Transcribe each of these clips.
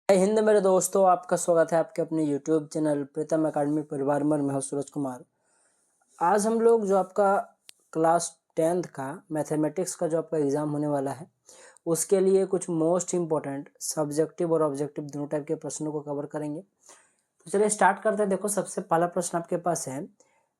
जय हिंद मेरे दोस्तों, आपका स्वागत है आपके अपने YouTube चैनल प्रीतम एकेडमी परिवार में। मैं हूं सूरज कुमार। आज हम लोग जो आपका क्लास 10th का मैथमेटिक्स का जो आपका एग्ज़ाम होने वाला है उसके लिए कुछ मोस्ट इम्पोर्टेंट सब्जेक्टिव और ऑब्जेक्टिव दोनों टाइप के प्रश्नों को कवर करेंगे। तो चलिए स्टार्ट करते हैं। देखो, सबसे पहला प्रश्न आपके पास है,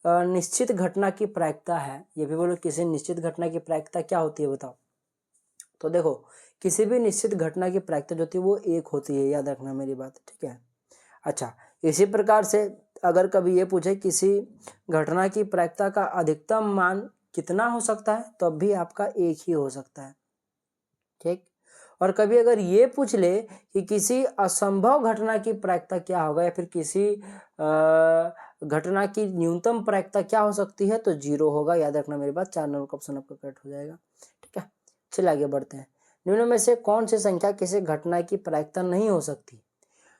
निश्चित घटना की प्रायिकता है। ये भी बोलो, किसी निश्चित घटना की प्रायिकता क्या होती है बताओ। तो देखो, किसी भी निश्चित घटना की प्रायिकता जो होती है वो एक होती है, याद रखना मेरी बात, ठीक है। अच्छा, इसी प्रकार से अगर कभी ये पूछे किसी घटना की प्रायिकता का अधिकतम मान कितना हो सकता है, तब भी आपका एक ही हो सकता है, ठीक। और कभी अगर ये पूछ ले कि किसी असंभव घटना की प्रायिकता क्या होगा, या फिर किसी घटना की न्यूनतम प्रायिकता क्या हो सकती है, तो 0 होगा। याद रखना मेरी बात, 4 नंबर का ऑप्शन आपका करेक्ट हो जाएगा, ठीक है। चलिए आगे बढ़ते हैं। निम्न में से कौन सी संख्या किसी घटना की प्रायिकता नहीं हो सकती?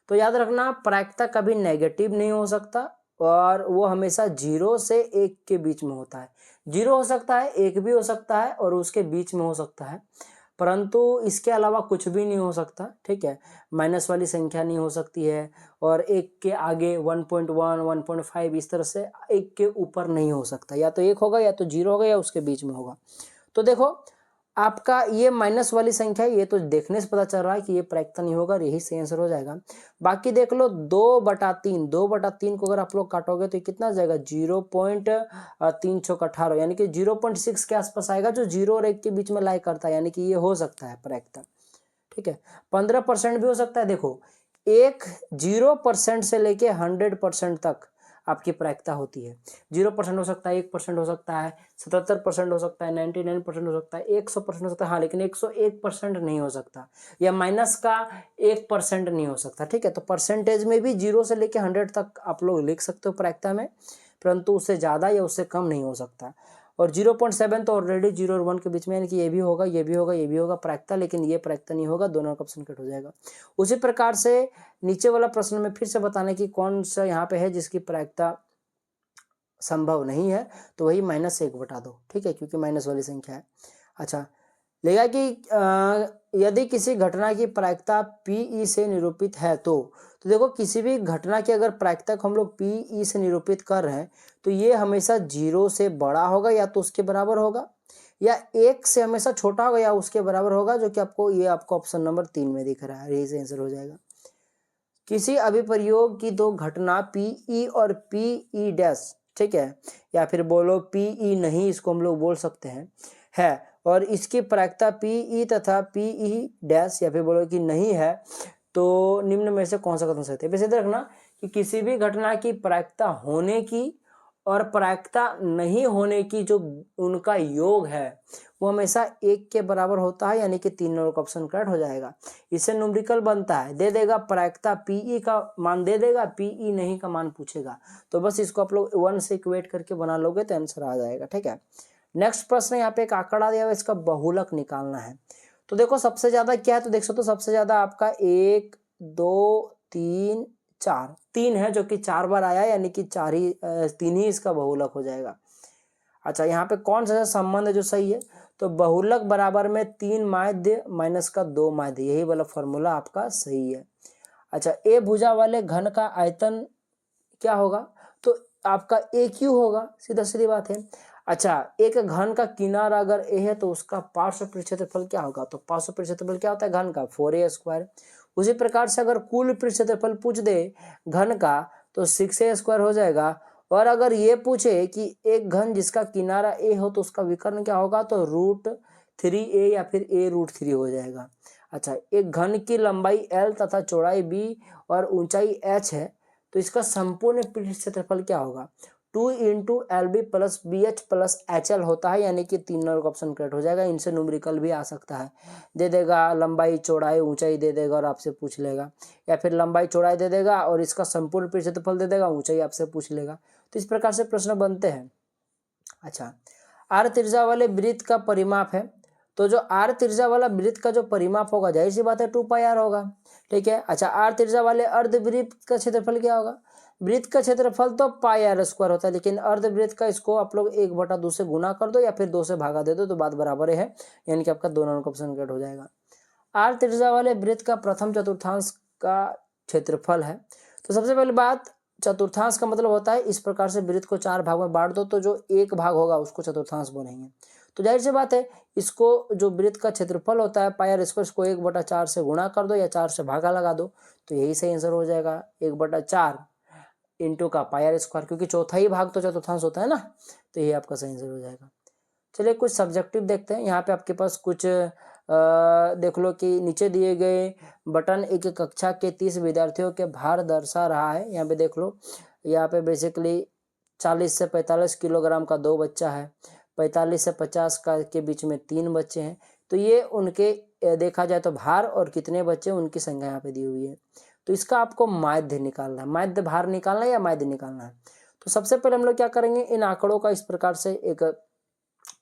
तो याद रखना, प्रायिकता कभी नेगेटिव नहीं हो सकता और वो हमेशा 0 से 1 के बीच में होता है। 0 हो सकता है, 1 भी हो सकता है और उसके बीच में हो सकता है, परंतु इसके अलावा कुछ भी नहीं हो सकता, ठीक है। माइनस वाली संख्या नहीं हो सकती है और 1 के आगे 1.1 1.5 इस तरह से 1 के ऊपर नहीं हो सकता। या तो 1 होगा, या तो 0 होगा, या उसके बीच में होगा। तो देखो, आपका ये माइनस वाली संख्या, ये तो देखने से पता चल रहा है कि ये प्रायिकता नहीं होगा, यही सही आंसर हो जाएगा। बाकी देख लो, 2/3 2/3 को अगर आप लोग काटोगे तो कितना जाएगा, 0.3 यानी कि 0.6 के आसपास आएगा, जो 0 और 1 के बीच में लाई करता है, यानी कि ये हो सकता है प्रायिकता, ठीक है। 15% भी हो सकता है। देखो, 0% से लेके 100% तक आपकी प्रायिकता होती है। 0% हो सकता है, 1% हो सकता है, 77% हो सकता है, 99% हो सकता है, 100% हो सकता है, हाँ, लेकिन 101% नहीं हो सकता, या माइनस का 1% नहीं हो सकता, ठीक है। तो परसेंटेज में भी 0 से लेके 100 तक आप लोग लिख सकते हो प्रायिकता में, परंतु उससे ज़्यादा या उससे कम नहीं हो सकता। और 0.7 तो ऑलरेडी 0 और 1 के बीच में, यानी कि ये भी होगा, ये भी होगा, ये भी होगा प्रायिकता, लेकिन ये प्रायिकता नहीं होगा, दोनों का ऑप्शन कट हो जाएगा। उसी प्रकार से नीचे वाला प्रश्न में फिर से बताने की कौन सा यहाँ पे है जिसकी प्रायिकता संभव नहीं है, तो वही -1 बटा दो, ठीक है, क्योंकि माइनस वाली संख्या है। अच्छा, लेगा कि यदि किसी घटना की प्रायिकता Pe से निरूपित है तो देखो, किसी भी घटना की अगर प्रायिकता को हम लोग Pe से निरूपित कर रहे हैं तो ये हमेशा 0 से बड़ा होगा, या तो उसके बराबर होगा, या 1 से हमेशा छोटा होगा, या उसके बराबर होगा, जो कि आपको ऑप्शन नंबर 3 में दिख रहा है, यही से आंसर हो जाएगा। किसी अभिप्रयोग की दो घटना Pe और Pe डैश, ठीक है, या फिर बोलो Pe नहीं, इसको हम लोग बोल सकते हैं, है, और इसकी प्रायिकता Pe तथा Pe डैश, या फिर बोलो कि नहीं है, तो निम्न में से कौन सा कथन सत्य है। वैसे देखना कि किसी भी घटना की प्रायिकता होने की और प्रायिकता नहीं होने की जो उनका योग है वो हमेशा 1 के बराबर होता है, यानी कि 3 नंबर का ऑप्शन करेक्ट हो जाएगा। इससे न्यूमेरिकल बनता है, दे देगा प्रायिकता Pe का मान दे देगा, Pe नहीं का मान पूछेगा, तो बस इसको आप लोग 1 से इक्वेट करके बना लोगे तो आंसर आ जाएगा, ठीक है। नेक्स्ट प्रश्न, यहाँ पे एक आंकड़ा दिया हुआ है, इसका बहुलक निकालना है। तो देखो, सबसे ज्यादा क्या है, तो देख सकते हो सबसे ज्यादा आपका 1 2 3 4 3 है, जो कि 4 बार आया, यानी कि 3 ही इसका बहुलक हो जाएगा। अच्छा, यहाँ पे कौन सा संबंध है जो सही है, तो बहुलक बराबर में 3 माध्य माइनस का 2 माध्य, यही वाला फॉर्मूला आपका सही है। अच्छा, ए भुजा वाले घन का आयतन क्या होगा, तो आपका ए क्यू होगा, सीधा सीधी बात है। अच्छा, एक घन का किनारा अगर ए है तो उसका पार्श्व पृष्ठफल क्या होगा, तो पार्श्व पृष्ठफल क्या होता है घन का, 4a²। उसी प्रकार से अगर कुल पृष्ठफल पूछ दे घन का तो 6a² हो जाएगा। और अगर ये पूछे कि एक घन जिसका किनारा ए हो तो उसका विकर्ण क्या होगा, तो √3a या फिर a√3 हो जाएगा। अच्छा, एक घन की लंबाई l तथा चौड़ाई b और ऊंचाई h है, तो इसका संपूर्ण पृष्ठ क्षेत्रफल क्या होगा, 2 × LB + BH + HL होता है, यानी कि 3 नंबर का ऑप्शन करेक्ट हो जाएगा। इनसे न्यूमेरिकल भी आ सकता है, दे देगा लंबाई चौड़ाई ऊंचाई दे देगा और आपसे पूछ लेगा, या फिर लंबाई चौड़ाई दे देगा और इसका संपूर्ण पृष्ठ क्षेत्रफल दे देगा, ऊंचाई आपसे पूछ लेगा। तो इस प्रकार से प्रश्न बनते हैं। अच्छा, r त्रिज्या वाले वृत्त का परिमाप है, तो जो r त्रिज्या वाला वृत्त का जो परिमाप होगा, जाहिर सी बात है 2πr होगा, ठीक है। अच्छा, r त्रिज्या वाले अर्धवृत्त का क्षेत्रफल क्या होगा, वृत्त का क्षेत्रफल तो πr² होता है, लेकिन अर्धवृत्त का इसको आप लोग 1/2 से गुना कर दो या फिर 2 से भागा दे दो तो बात बराबर है, यानी कि आपका दोनों का ऑप्शन करेक्ट हो जाएगा। r त्रिज्या वाले वृत्त का प्रथम चतुर्थांश का क्षेत्रफल है। तो सबसे पहली बात, चतुर्थांश का मतलब होता है इस प्रकार से वृत्त को 4 भाग में बांट दो तो जो एक भाग होगा उसको चतुर्थांश बोलेंगे। तो जाहिर सी बात है, इसको जो वृत्त का क्षेत्रफल होता है पाई आर स्क्वायर, इसको 1/4 से गुणा कर दो या 4 से भागा लगा दो, तो यही सही आंसर हो जाएगा। 1/4 इंटू का पाई आर स्क्वायर, क्योंकि चौथा ही भाग तो चतुर्थांश होता है ना, तो ये आपका सही आंसर हो जाएगा। चलिए कुछ सब्जेक्टिव देखते हैं। यहाँ पे आपके पास कुछ देख लो कि नीचे दिए गए बटन एक कक्षा के 30 विद्यार्थियों के भार दर्शा रहा है। यहाँ पे देख लो, यहाँ पे बेसिकली 40 से 45 किलोग्राम का 2 बच्चा है, 45 से 50 का के बीच में 3 बच्चे हैं। तो ये उनके देखा जाए तो भार और कितने बच्चे उनकी संख्या यहाँ पे दी हुई है। तो इसका आपको माध्य निकालना है, माध्य भार निकालना है या माध्य निकालना है। तो सबसे पहले हम लोग क्या करेंगे, इन आंकड़ों का इस प्रकार से एक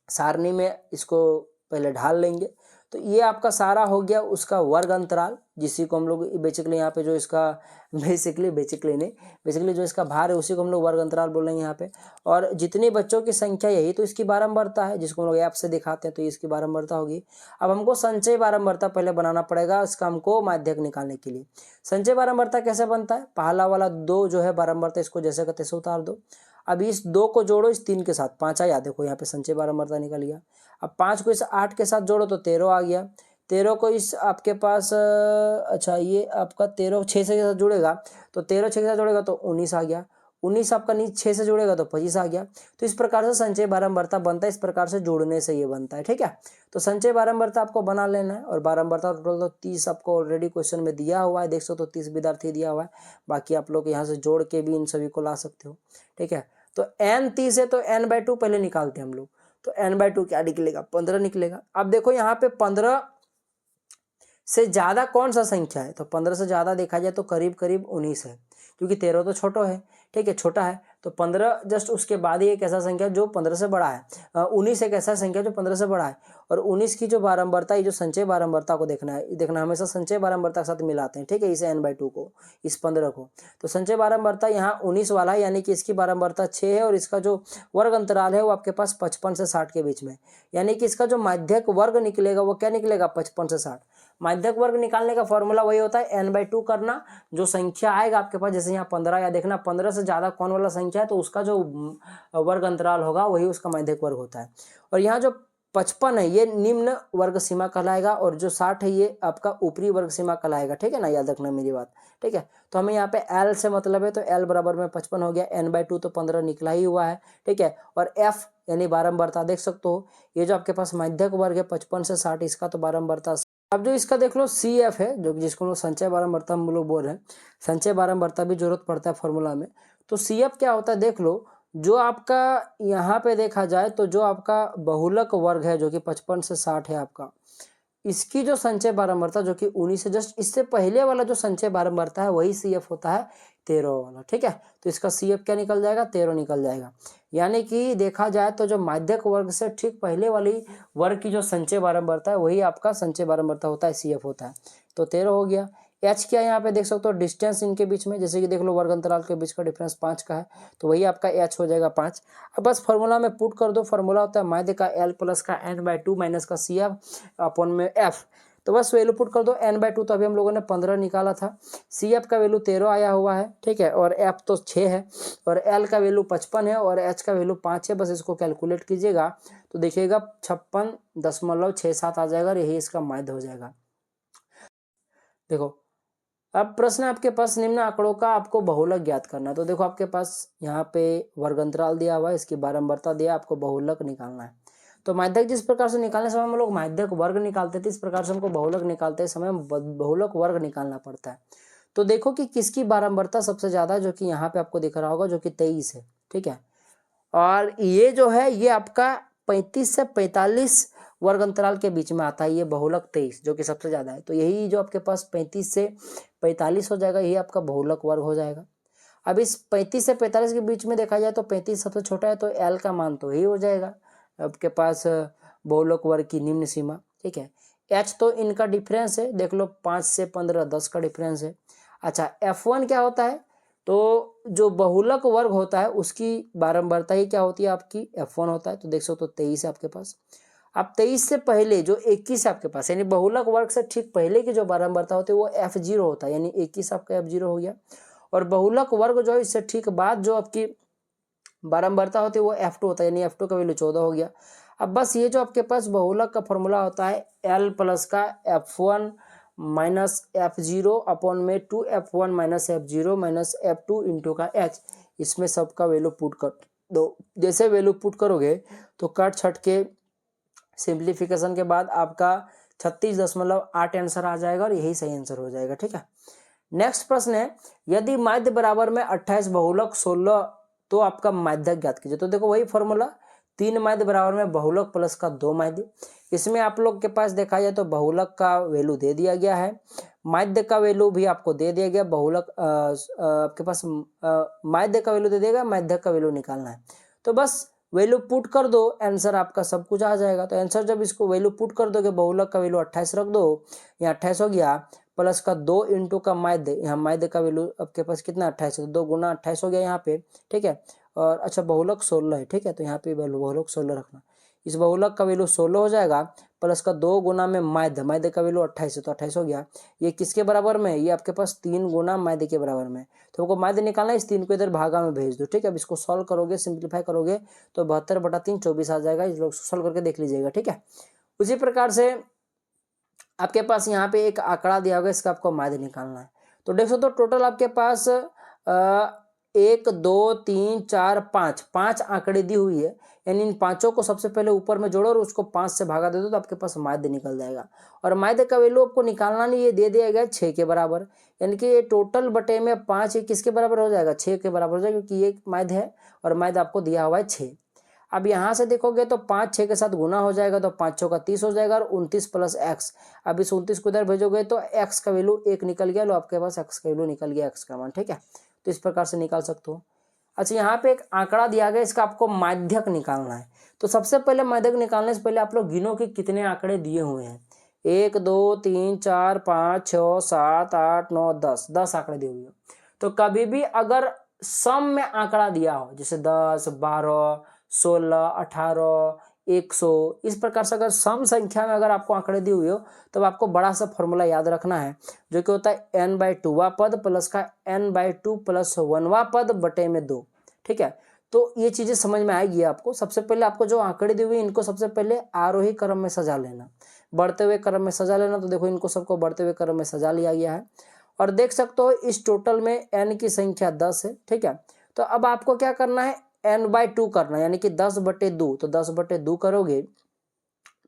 सारणी में इसको पहले ढाल लेंगे। तो ये आपका सारा हो गया उसका वर्ग अंतराल, जिसी को हम लोग बेसिकली यहाँ पे जो इसका बेसिकली जो इसका भार है उसी को हम लोग वर्ग अंतराल बोलेंगे यहाँ पे। और जितनी बच्चों की संख्या यही तो इसकी बारंबारता है, जिसको हम लोग ऐप से दिखाते हैं, तो इसकी बारंबारता होगी। अब हमको संचय बारंबारता पहले बनाना पड़ेगा इसका हमको माध्यक निकालने के लिए। संचय बारंबारता कैसे बनता है, पहला वाला 2 जो है बारंबारता, इसको जैसे का तैसे उतार दो। अब इस 2 को जोड़ो इस 3 के साथ, 5 आया, देखो यहाँ पे संचय बारंबारता निकल गया। अब 5 को इस 8 के साथ जोड़ो तो 13 आ गया। 13 को इस आपके पास अच्छा ये आपका 13 6 से साथ जुड़ेगा तो 13 6 के साथ जोड़ेगा तो 19 आ गया। 19 आपका 6 से जुड़ेगा तो 25 आ गया। तो इस प्रकार से संचय बारंबारता बनता है, इस प्रकार से जोड़ने से ये बनता है, ठीक है। तो संचय बारंबारता आपको बना लेना है। और बारंबारता टोटल तो 30 आपको ऑलरेडी क्वेश्चन में दिया हुआ है, देख सकते हो 30 विद्यार्थी दिया हुआ है। बाकी आप लोग यहाँ से जोड़ के भी इन सभी को ला सकते हो, ठीक है। तो n 30 है तो n/2 पहले निकालते हैं हम लोग। तो n/2 क्या निकलेगा, 15 निकलेगा। अब देखो यहाँ पे 15 से ज्यादा कौन सा संख्या है, तो 15 से ज्यादा देखा जाए तो करीब करीब 19 है, क्योंकि 13 तो छोटा है, ठीक है, छोटा है। तो 15 जस्ट उसके बाद ही एक ऐसा संख्या जो 15 से बड़ा है। 19 एक ऐसा संख्या जो 15 से बड़ा है। और 19 की जो बारंबारता, ये जो संचय बारंबारता को देखना हमेशा संचय बारंबारता के साथ मिलाते हैं, ठीक है, इसे n/2 को, इस 15 को। तो संचय बारंबारता यहाँ 19 वाला है, यानी कि इसकी बारंबारता 6 है और इसका जो वर्ग अंतराल है वो आपके पास 55 से 60 के बीच में। यानी कि इसका जो माध्यक वर्ग निकलेगा वो क्या निकलेगा, 55 से 60। माध्यक वर्ग निकालने का फॉर्मूला वही होता है n/2 करना। जो संख्या आएगा आपके पास, जैसे यहाँ 15 या देखना 15 से ज्यादा कौन वाला संख्या है तो उसका जो वर्ग अंतराल होगा वही उसका माध्यक वर्ग होता है। और यहाँ जो 55 है ये निम्न वर्ग सीमा कहलाएगा और जो 60 है ये आपका ऊपरी वर्ग सीमा कहलाएगा, ठीक है ना, याद रखना मेरी बात, ठीक है। तो हमें यहाँ पे L से मतलब है, तो L बराबर में 55 हो गया, n/2 तो 15 निकला ही हुआ है, ठीक है। और F यानी बारंबारता देख सकते हो, ये जो आपके पास माध्यक वर्ग है 55 से 60, इसका तो बारंबारता। अब जो इसका देख लो CF है, जो जिसको लोग संचय बारंबारता हम लोग बोल रहे हैं, संचय बारंबारता भी जरूरत पड़ता है फॉर्मूला में। तो CF क्या होता है देख लो, जो आपका यहाँ पे देखा जाए तो जो आपका बहुलक वर्ग है जो कि 55 से 60 है आपका, इसकी जो संचय बारंबारता जो कि 19 से जस्ट इससे पहले वाला जो संचय बारंबारता है वही CF होता है 13 वाला, ठीक है। तो इसका CF क्या निकल जाएगा, 13 निकल जाएगा। यानी कि देखा जाए तो जो माध्यक वर्ग से ठीक पहले वाली वर्ग की जो संचय बारंबारता है वही आपका संचय बारंबारता होता है, CF होता है। तो 13 हो गया। H क्या है यहाँ पे देख सकते हो, डिस्टेंस इनके बीच में, जैसे कि देख लो वर्ग अंतराल के बीच का डिफरेंस 5 का है, तो वही आपका H हो जाएगा 5। अब बस फॉर्मूला में पुट कर दो, फॉर्मूला होता है माध्य का L प्लस का n/2 माइनस का CF अपॉन में F। तो बस वैल्यू पुट कर दो, n/2 तो अभी हम लोगों ने 15 निकाला था, CF का वैल्यू 13 आया हुआ है, ठीक है, और F तो 6 है, और L का वैल्यू 55 है और H का वैल्यू 5 है। बस इसको कैलकुलेट कीजिएगा तो देखिएगा 56.67 आ जाएगा और यही इसका माध्य हो जाएगा। देखो अब प्रश्न आपके पास, निम्न आंकड़ों का आपको बहुलक ज्ञात करना है। तो देखो आपके पास यहाँ पे वर्ग अंतराल दिया हुआ है, इसकी बारंबारता दिया, आपको बहुलक निकालना है। तो माध्यक जिस प्रकार से निकालने समय हम लोग माध्यक वर्ग निकालते थे, इस प्रकार से हमको बहुलक निकालते समय बहुलक वर्ग निकालना पड़ता है। तो देखो कि किसकी बारंबारता सबसे ज्यादा है, जो कि यहाँ पे आपको दिख रहा होगा, जो कि 23 है, ठीक है। और ये जो है ये आपका 35 से 45 वर्ग अंतराल के बीच में आता है, ये बहुलक 23 जो कि सबसे ज्यादा है। तो यही जो आपके पास 35 से 45 हो जाएगा, यही आपका बहुलक वर्ग हो जाएगा। अब इस 35 से 45 के बीच में देखा जाए तो 35 सबसे छोटा है, तो L का मान तो यही हो जाएगा आपके पास बहुलक वर्ग की निम्न सीमा, ठीक है। H तो इनका डिफरेंस है, देख लो 5 से 15 10 का डिफरेंस है। अच्छा F1 क्या होता है, तो जो बहुलक वर्ग होता है उसकी बारंबारता ही क्या होती है आपकी, F1 होता है। तो देख सकते हो 23 है आपके पास। अब 23 से पहले जो 21 आपके पास, यानी बहुलक वर्ग से ठीक पहले की जो बारंबारता होती है वो F0 होता है, यानी 21 आपका F0 हो गया। और बहुलक वर्ग जो है इससे ठीक बाद जो आपकी बारंबारता होती है वो F2 होता है, यानी F2 का वैल्यू 14 हो गया। अब बस ये जो आपके पास बहुलक का फॉर्मूला होता है L प्लस का F1 माइनस F0 अपॉन में 2F1 minus F0 minus F2 into का H, इसमें सबका वैल्यू पुट कर दो। जैसे वैल्यू पुट करोगे तो कट छट के सिंप्लीफिकेशन के बाद आपका 36.8 आंसर आ जाएगा और यही सही आंसर हो जाएगा। ठीक है, नेक्स्ट प्रश्न है, यदि माध्य बराबर में 28 बहुलक 16 तो आपका माध्यक ज्ञात कीजिए। तो देखो वही फॉर्मूला, 3 माध्य बराबर में बहुलक प्लस का 2 माध्य। इसमें आप लोग के पास देखा जाए तो बहुलक का वैल्यू दे दिया गया है, माध्य का वैल्यू भी आपको दे दिया गया। बहुलक आपके पास माध्य का वैल्यू दे देगा, माध्यक का वैल्यू निकालना है। तो बस वैल्यू पुट कर दो, आंसर आपका सब कुछ आ जाएगा। तो आंसर जब इसको वैल्यू पुट कर दोगे, बहुलक का वैल्यू 28 रख दो, यहाँ 28 हो गया, प्लस का 2 इंटू का माध्य, यहाँ माध्य का वैल्यू आपके पास कितना 28 है, 2 गुना 28 हो गया यहाँ पे। ठीक है, और अच्छा बहुलक 16 है। ठीक है, तो यहाँ पे वैल्यू बहुलक 16 रखना, इस बहुलक का वैल्यू 16 हो जाएगा, प्लस का 2 गुना में माध्य, माध्य का वैल्यू 28 है तो 28 हो गया। ये किसके बराबर में, ये आपके पास 3 गुना माध्य के बराबर में। तो हमको माध्य निकालना है, इस 3 को इधर भागा में भेज दो। ठीक है, अब इसको सॉल्व करोगे, सिंप्लीफाई करोगे तो 72/3 24 आ जाएगा। इस लोग सॉल्व करके देख लीजिएगा। ठीक है, उसी प्रकार से आपके पास यहाँ पे एक आंकड़ा दिया होगा, इसका आपको माध्य निकालना है। तो देख सकते हो टोटल आपके पास 1 2 3 4 5 5 आंकड़े दी हुई है, यानी इन पांचों को सबसे पहले ऊपर में जोड़ो और उसको 5 से भागा दे दो तो आपके पास माध्य निकल जाएगा। और माध्य का वैल्यू आपको निकालना नहीं, ये दे दिया गया 6 के बराबर, यानी कि ये टोटल बटे में 5 ये किसके बराबर हो जाएगा, 6 के बराबर हो जाएगा, क्योंकि ये माध्य है और माध्य आपको दिया हुआ है 6। अब यहाँ से देखोगे तो 5 6 के साथ गुना हो जाएगा तो 5 6 का 30 हो जाएगा और 29 प्लस x। अब इस 29 को इधर भेजोगे तो x का वैल्यू 1 निकल गया, लो आपके पास x का वैल्यू निकल गया, x का मान। ठीक है, तो इस प्रकार से निकाल सकते हो। अच्छा, यहाँ पे एक आंकड़ा दिया गया, इसका आपको माध्यक निकालना है। तो सबसे पहले माध्यक निकालने से पहले आप लोग गिनो कि कितने आंकड़े दिए हुए हैं। 1 2 3 4 5 6 7 8 9 10 10 आंकड़े दिए हुए हैं। तो कभी भी अगर सम में आंकड़ा दिया हो, जैसे 10 12 16 18 100, इस प्रकार से अगर सम संख्या में अगर आपको आंकड़े दिए हुए हो तो आपको बड़ा सा फॉर्मूला याद रखना है, जो कि होता है n/2वां पद प्लस का n/2 प्लस 1वां पद बटे में 2। ठीक है, तो ये चीजें समझ में आएगी आपको। सबसे पहले आपको जो आंकड़े दी हुई इनको सबसे पहले आरोही क्रम में सजा लेना, बढ़ते हुए क्रम में सजा लेना। तो देखो इनको सबको बढ़ते हुए क्रम में सजा लिया गया है और देख सकते हो इस टोटल में n की संख्या 10 है। ठीक है, तो अब आपको क्या करना है, n/2 करना, यानी कि 10/2। तो 10/2 करोगे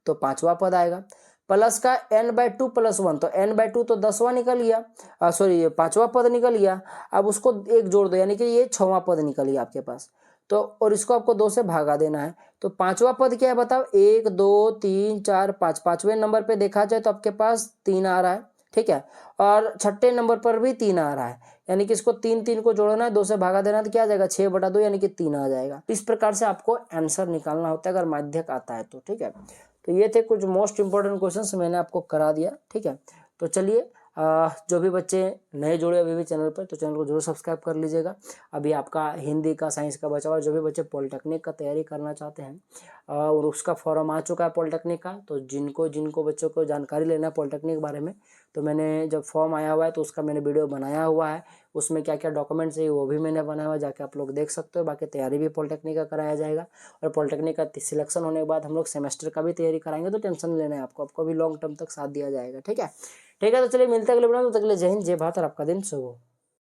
तो 5वां पद आएगा, प्लस का n/2 प्लस 1, तो n/2 तो 10वां निकल गया, सॉरी ये 5वां पद निकल गया। अब उसको 1 जोड़ दो, यानी कि ये 6वां पद निकल गया आपके पास। तो और इसको आपको 2 से भागा देना है। तो 5वां पद क्या है बताओ, 1 2 3 4 5, 5वें नंबर पे देखा जाए तो आपके पास 3 आ रहा है। ठीक है, और छठे नंबर पर भी 3 आ रहा है, यानी कि इसको 3 3 को जोड़ना है, 2 से भागा देना है, तो क्या आ जाएगा 6/2, यानी कि 3 आ जाएगा। इस प्रकार से आपको आंसर निकालना होता है अगर माध्यक आता है तो। ठीक है, तो ये थे कुछ मोस्ट इंपॉर्टेंट क्वेश्चंस मैंने आपको करा दिया। ठीक है, तो चलिए जो भी बच्चे नए जुड़े अभी भी चैनल पर, तो चैनल को जरूर सब्सक्राइब कर लीजिएगा। अभी आपका हिंदी का, साइंस का बचा हुआ, जो भी बच्चे पॉलिटेक्निक का तैयारी करना चाहते हैं और उसका फॉर्म आ चुका है पॉलिटेक्निक का, तो जिनको बच्चों को जानकारी लेना है पॉलिटेक्निक के बारे में, तो मैंने जब फॉर्म आया हुआ है तो उसका मैंने वीडियो बनाया हुआ है, उसमें क्या क्या डॉक्यूमेंट्स चाहिए वो भी मैंने बनाया हुआ है, जाके आप लोग देख सकते हो। बाकी तैयारी भी पॉलिटेक्निक का कराया जाएगा और पॉलिटेक्निक का सिलेक्शन होने के बाद हम लोग सेमेस्टर का भी तैयारी कराएंगे, तो टेंशन लेना है आपको भी लॉन्ग टर्म तक साथ दिया जाएगा। ठीक है, तो चलिए मिलते हैं अगले वीडियो में, तब तक के लिए जय हिंद, जय भारत और आपका दिन शुभ हो।